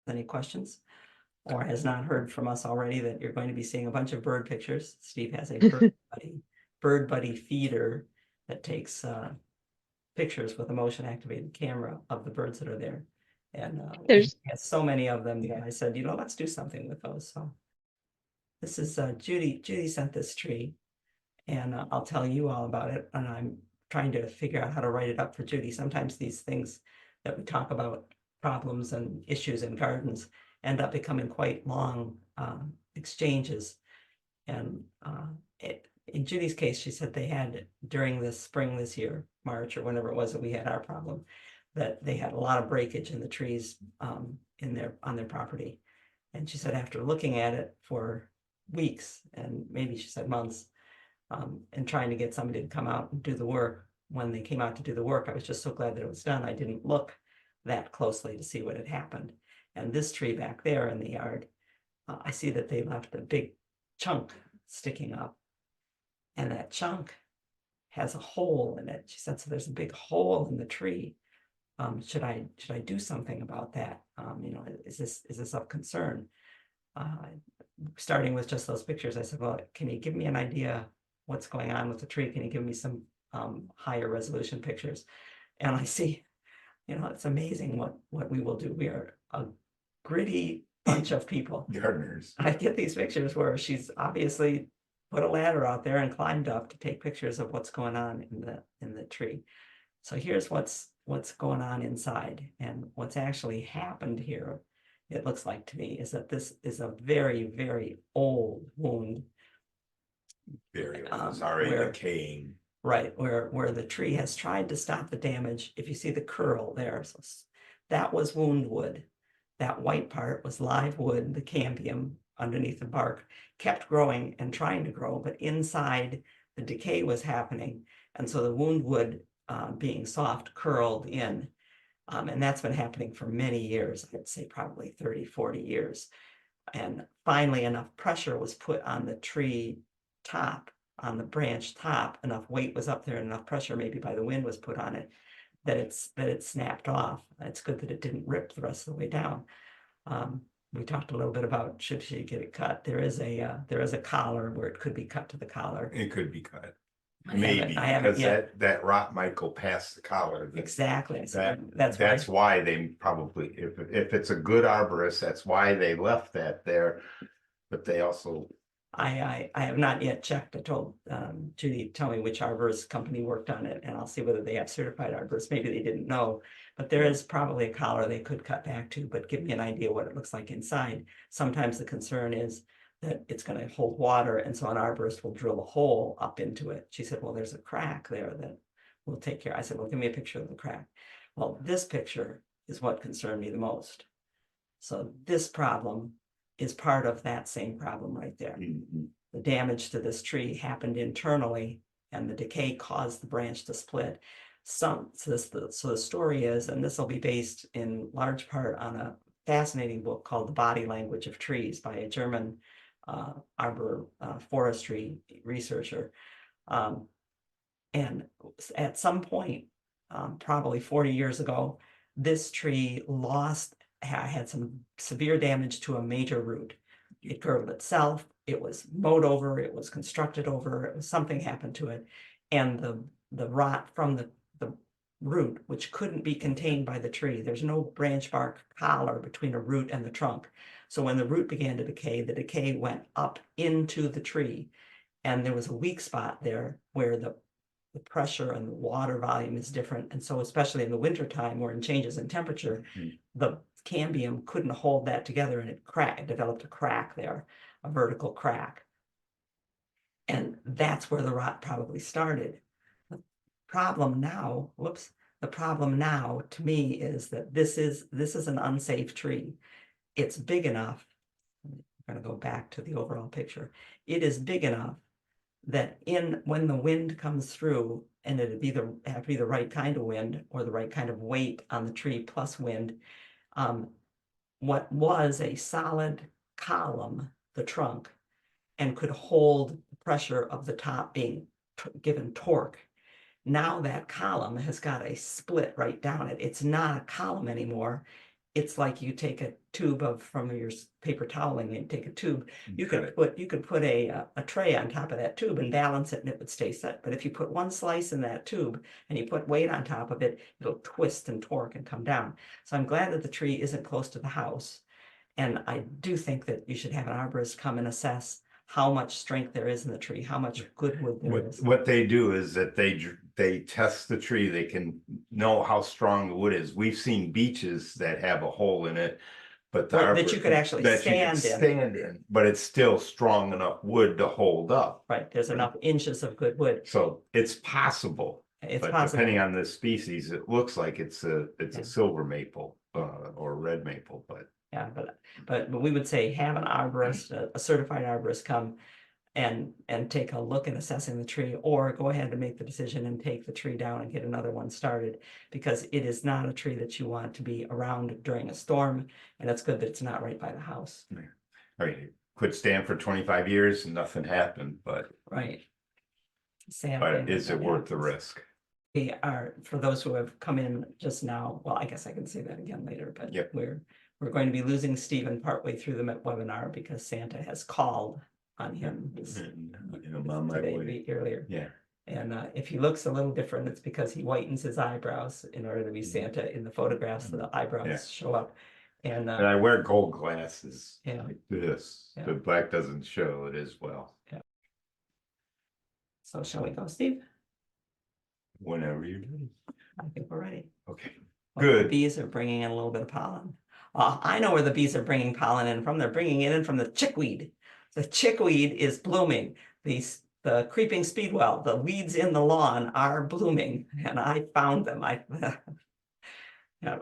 any questions or has not heard from us already, that you're going to be seeing a bunch of bird pictures. Steve has a bird buddy feeder that takes pictures with a motion activated camera of the birds that are there. And he has so many of them that I said, let's do something with those. So this is Judy. Judy sent this tree, and I'll tell you all about it. And I'm trying to figure out how to write it up for Judy. Sometimes these things that we talk about, problems and issues in gardens, end up becoming quite long exchanges. And in Judy's case, she said they had during the spring this year, March or whenever it was that we had our problem, that they had a lot of breakage in the trees on their property. And she said after looking at it for weeks, and maybe she said months, and trying to get somebody to come out and do the work, when they came out to do the work, I was just so glad that it was done. I didn't look that closely to see what had happened. And this tree back there in the yard, I see that they left a big chunk sticking up. And that chunk has a hole in it. She said, so there's a big hole in the tree. Should I do something about that? Is this of concern? Starting with just those pictures, I said, well, can you give me an idea what's going on with the tree? Can you give me some higher resolution pictures? And I see, it's amazing what we will do. We are a gritty bunch of people. Gardeners. I get these pictures where she's obviously put a ladder out there and climbed up to take pictures of what's going on in the tree. So here's what's going on inside, and what's actually happened here, it looks like to me, is that this is a very, very old wound. Very old. It's already decaying. Right, where the tree has tried to stop the damage. If you see the curl there, so that was wound wood. That white part was live wood. The cambium underneath the bark kept growing and trying to grow, but inside the decay was happening. And so the wound wood being soft curled in. And that's been happening for many years. I'd say probably 30, 40 years. And finally enough pressure was put on the tree top, on the branch top, enough weight was up there, enough pressure maybe by the wind was put on it, that it snapped off. It's good that it didn't rip the rest of the way down. We talked a little bit about should she get it cut. There is a collar where it could be cut to the collar. It could be cut. Maybe because that rot might go past the collar. Exactly. That's why they probably, if it's a good arborist, that's why they left that there. But they also, I have not yet checked. I told Judy, tell me which arborist company worked on it, and I'll see whether they have certified arborists. Maybe they didn't know, but there is probably a collar they could cut back to, but give me an idea what it looks like inside. Sometimes the concern is that it's going to hold water, and so an arborist will drill a hole up into it. She said, well, there's a crack there that we'll take care. I said, well, give me a picture of the crack. Well, this picture is what concerned me the most. So this problem is part of that same problem right there. Mm-hmm. The damage to this tree happened internally, and the decay caused the branch to split. So the story is, and this will be based in large part on a fascinating book called The Body Language of Trees by a German arbor forestry researcher. And at some point, probably 40 years ago, this tree had some severe damage to a major root. It girdled itself, it was mowed over, it was constructed over, something happened to it. And the rot from the root, which couldn't be contained by the tree, there's no branch bark collar between a root and the trunk. So when the root began to decay, the decay went up into the tree. And there was a weak spot there where the pressure and the water volume is different. And so especially in the wintertime or in changes in temperature, the cambium couldn't hold that together, and it developed a crack there, a vertical crack. And that's where the rot probably started. The problem now to me is that this is an unsafe tree. It's big enough. I'm going to go back to the overall picture. It is big enough that when the wind comes through, and it'd have to be the right kind of wind or the right kind of weight on the tree plus wind, what was a solid column, the trunk, and could hold the pressure of the top being given torque. Now that column has got a split right down it. It's not a column anymore. it's like you take a tube from your paper toweling and take a tube. You Okay. could put a tray on top of that tube and balance it and it would stay set. But if you put one slice in that tube and you put weight on top of it, it'll twist and torque and come down. So I'm glad that the tree isn't close to the house. And I do think that you should have an arborist come and assess how much strength there is in the tree, how much good wood there is. What they do is that they test the tree, they can know how strong the wood is. We've seen beeches that have a hole in it, but the Right, that you could actually stand in. stand in, but it's still strong enough wood to hold up. Right, there's enough inches of good wood. So it's possible, It's but possible. depending on the species, it looks like it's a silver maple or red maple, but Yeah, but we would say have an arborist, a certified arborist come and take a look at assessing the tree, or go ahead and make the decision and take the tree down and get another one started, because it is not a tree that you want to be around during a storm, and it's good that it's not right by the house. I mean, it could stand for 25 years and nothing happened, but Right. Sad but thing is that it worth the happens. risk? We are, for those who have come in just now, well, I guess I can say that again later, but Yep. we're going to be losing Stephen partway through the webinar because Santa has called on him I'm on my way. earlier. Yeah. And if he looks a little different, it's because he whitens his eyebrows in order to be Mhm. Santa in the photographs, so the eyebrows Yeah. show up. And And I wear gold glasses Yeah. like this. Yeah. The black doesn't show it as well. so shall we go, Steve? Whenever you're ready. I think we're ready. Okay. Well, the Good. bees are bringing in a little bit of pollen. I know where the bees are bringing pollen in from. They're bringing it in from the chickweed. The chickweed is blooming. The creeping speedwell, the weeds in the lawn are blooming, and I found them. Yeah,